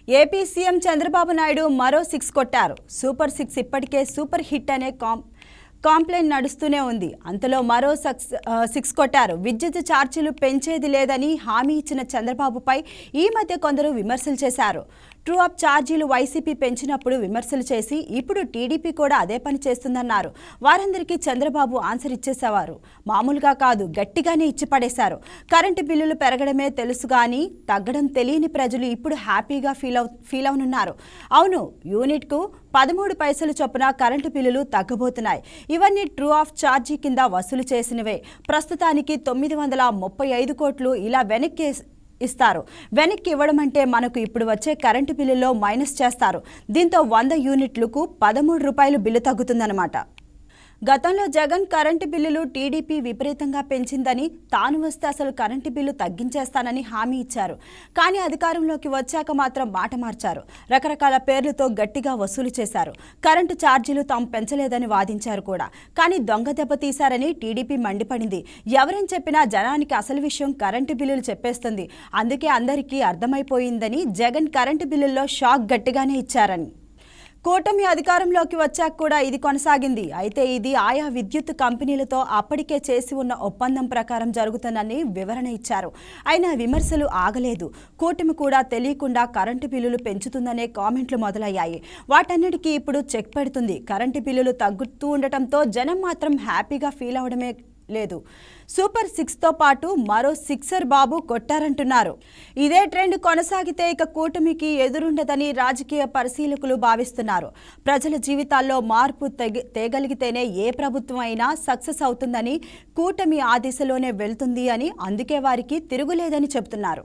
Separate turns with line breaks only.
AP CM Chandrababu Naidu మరో 6 కొట్టారు. Super 6 ఇప్పటికే సూపర్ హిట్ అనే కాంప్లైంట్ నడుస్తూనే ఉంది. అంతలో మరో 6 కొట్టారు. విద్యుత్ ఛార్జీలు పెంచేది లేదని హామీ ఇచ్చిన చంద్రబాబుపై ఈ మధ్య కొందరు విమర్శలు చేశారు. ట్రూ అప్ ఛార్జీలు వైసీపీ పెంచినప్పుడు విమర్శలు చేసి ఇప్పుడు టీడీపీ కూడా అదే పని చేస్తుందన్నారు. వారందరికీ చంద్రబాబు ఆన్సర్ ఇచ్చేసేవారు. మామూలుగా కాదు, గట్టిగానే ఇచ్చి పడేశారు. కరెంటు బిల్లులు పెరగడమే తెలుసు కానీ తగ్గడం తెలియని ప్రజలు ఇప్పుడు హ్యాపీగా ఫీల్ అవనున్నారు. అవును, యూనిట్కు 13 పైసలు చొప్పున కరెంటు బిల్లులు తగ్గబోతున్నాయి. ఇవన్నీ ట్రూ ఆఫ్ ఛార్జీ కింద వసూలు చేసినవే. ప్రస్తుతానికి 935 కోట్లు ఇలా వెనక్కి ఇస్తారు. వెనక్కి ఇవ్వడం అంటే మనకు ఇప్పుడు వచ్చే కరెంటు బిల్లులో మైనస్ చేస్తారు. దీంతో 100 యూనిట్లకు 13 రూపాయలు బిల్లు తగ్గుతుందన్నమాట. గతంలో జగన్ కరెంటు బిల్లులు టీడీపీ విపరీతంగా పెంచిందని, తాను వస్తే అసలు కరెంటు బిల్లు తగ్గించేస్తానని హామీ ఇచ్చారు. కానీ అధికారంలోకి వచ్చాక మాత్రం మాట మార్చారు. రకరకాల పేర్లతో గట్టిగా వసూలు చేశారు. కరెంటు ఛార్జీలు తాము పెంచలేదని వాదించారు కూడా. కానీ దొంగ దెబ్బ తీశారని టీడీపీ మండిపడింది. ఎవరేం చెప్పినా జనానికి అసలు విషయం కరెంటు బిల్లులు చెప్పేస్తుంది. అందుకే అందరికీ అర్థమైపోయిందని జగన్ కరెంటు బిల్లుల్లో షాక్ గట్టిగానే ఇచ్చారని. కూటమి అధికారంలోకి వచ్చాక కూడా ఇది కొనసాగింది. అయితే ఇది ఆయా విద్యుత్ కంపెనీలతో అప్పటికే చేసి ఉన్న ఒప్పందం ప్రకారం జరుగుతుందని వివరణ ఇచ్చారు. అయినా విమర్శలు ఆగలేదు. కూటమి కూడా తెలియకుండా కరెంటు బిల్లులు పెంచుతుందనే కామెంట్లు మొదలయ్యాయి. వాటన్నిటికీ ఇప్పుడు చెక్ పెడుతుంది. కరెంటు బిల్లులు తగ్గుతూ ఉండటంతో జనం మాత్రం హ్యాపీగా ఫీల్ అవడమే లేదు. సూపర్ 6తో పాటు మరో 6 బాబు కొట్టారంటున్నారు. ఇదే ట్రెండ్ కొనసాగితే ఇక కూటమికి ఎదురుండదని రాజకీయ పరిశీలకులు భావిస్తున్నారు. ప్రజల జీవితాల్లో మార్పు తేగలిగితేనే ఏ ప్రభుత్వం అయినా సక్సెస్ అవుతుందని, కూటమి ఆ దిశలోనే వెళ్తుంది అని, అందుకే వారికి తిరుగులేదని చెబుతున్నారు.